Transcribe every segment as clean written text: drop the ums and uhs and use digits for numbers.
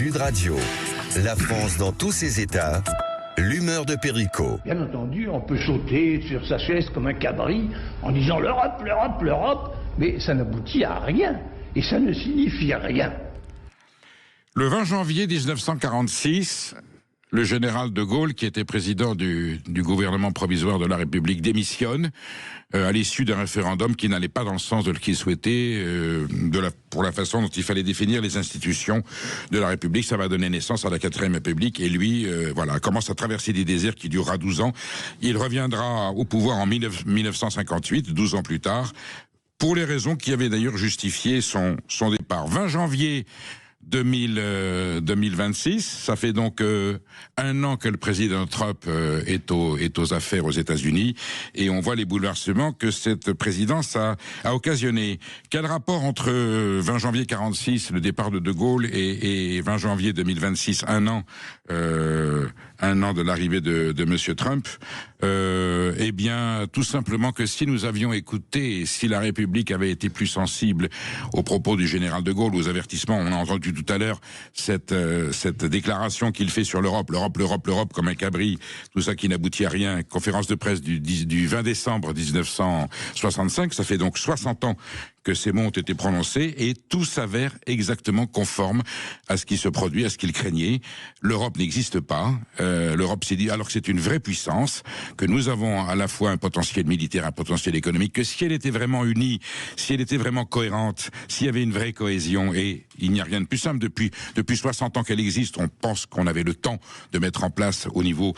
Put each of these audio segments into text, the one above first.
Sud Radio. La France dans tous ses états. L'humeur de Perico. Bien entendu, on peut sauter sur sa chaise comme un cabri en disant l'Europe, l'Europe, l'Europe, mais ça n'aboutit à rien et ça ne signifie rien. Le 20 janvier 1946, le général de Gaulle, qui était président du gouvernement provisoire de la République, démissionne à l'issue d'un référendum qui n'allait pas dans le sens de ce qu'il souhaitait, pour la façon dont il fallait définir les institutions de la République. Ça va donner naissance à la 4e République et lui, commence à traverser des déserts qui durera 12 ans. Il reviendra au pouvoir en 1958, 12 ans plus tard, pour les raisons qui avaient d'ailleurs justifié son départ. 20 janvier 2026, ça fait donc un an que le président Trump est aux affaires aux États-Unis et on voit les bouleversements que cette présidence a occasionné. Quel rapport entre 20 janvier 46, le départ de Gaulle, et 20 janvier 2026, un an de l'arrivée de Monsieur Trump? Eh bien, tout simplement que si nous avions écouté, si la République avait été plus sensible aux propos du général de Gaulle, aux avertissements, on a entendu tout à l'heure cette déclaration qu'il fait sur l'Europe, l'Europe comme un cabri, tout ça qui n'aboutit à rien. Conférence de presse du 20 décembre 1965, ça fait donc 60 ans que ces mots ont été prononcés et tout s'avère exactement conforme à ce qui se produit, à ce qu'il craignait. L'Europe n'existe pas. L'Europe s'est dit, alors que c'est une vraie puissance, que nous avons à la fois un potentiel militaire, un potentiel économique, que si elle était vraiment unie, si elle était vraiment cohérente, s'il y avait une vraie cohésion, et il n'y a rien de plus simple, depuis 60 ans qu'elle existe, on pense qu'on avait le temps de mettre en place au niveau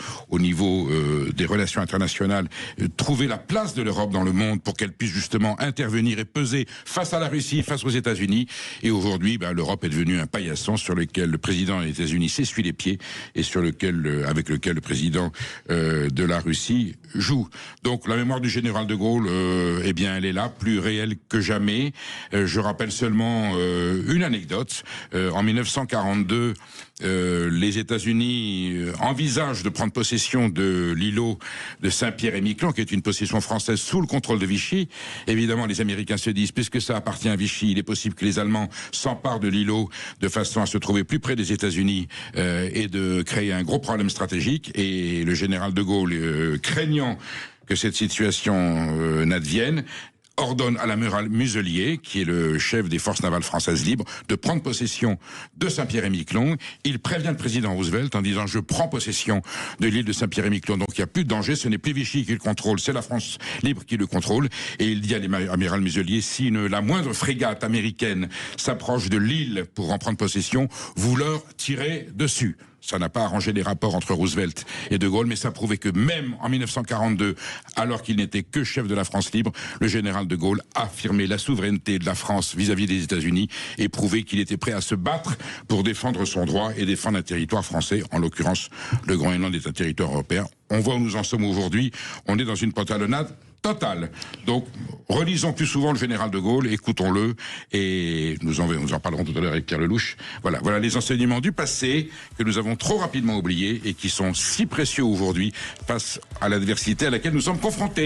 des relations internationales, trouver la place de l'Europe dans le monde pour qu'elle puisse justement intervenir et peser face à la Russie, face aux États-Unis. Et aujourd'hui, l'Europe est devenue un paillasson sur lequel le président des États-Unis s'essuie les pieds et avec lequel le président de la Russie joue. Donc la mémoire du général de Gaulle, elle est là, plus réelle que jamais. Je rappelle seulement une anecdote. En 1942, les États-Unis envisagent de prendre possession de l'îlot de Saint-Pierre-et-Miquelon, qui est une possession française sous le contrôle de Vichy. Évidemment, les Américains se disent, puisque ça appartient à Vichy, il est possible que les Allemands s'emparent de l'îlot de façon à se trouver plus près des États-Unis et de créer un gros problème stratégique. Et le général de Gaulle, craignant que cette situation n'advienne, ordonne à l'amiral Muselier, qui est le chef des forces navales françaises libres, de prendre possession de Saint-Pierre-et-Miquelon. Il prévient le président Roosevelt en disant « Je prends possession de l'île de Saint-Pierre-et-Miquelon, donc il n'y a plus de danger, ce n'est plus Vichy qui le contrôle, c'est la France libre qui le contrôle. » Et il dit à l'amiral Muselier « Si la moindre frégate américaine s'approche de l'île pour en prendre possession, vous leur tirez dessus. » Ça n'a pas arrangé les rapports entre Roosevelt et de Gaulle, mais ça prouvait que même en 1942, alors qu'il n'était que chef de la France libre, le général de Gaulle affirmait la souveraineté de la France vis-à-vis des États-Unis et prouvait qu'il était prêt à se battre pour défendre son droit et défendre un territoire français. En l'occurrence, le Groenland est un territoire européen. On voit où nous en sommes aujourd'hui. On est dans une pantalonnade totale. Donc, relisons plus souvent le général de Gaulle, écoutons-le, et nous en parlerons tout à l'heure avec Pierre Lelouch. Voilà les enseignements du passé que nous avons trop rapidement oubliés et qui sont si précieux aujourd'hui face à l'adversité à laquelle nous sommes confrontés.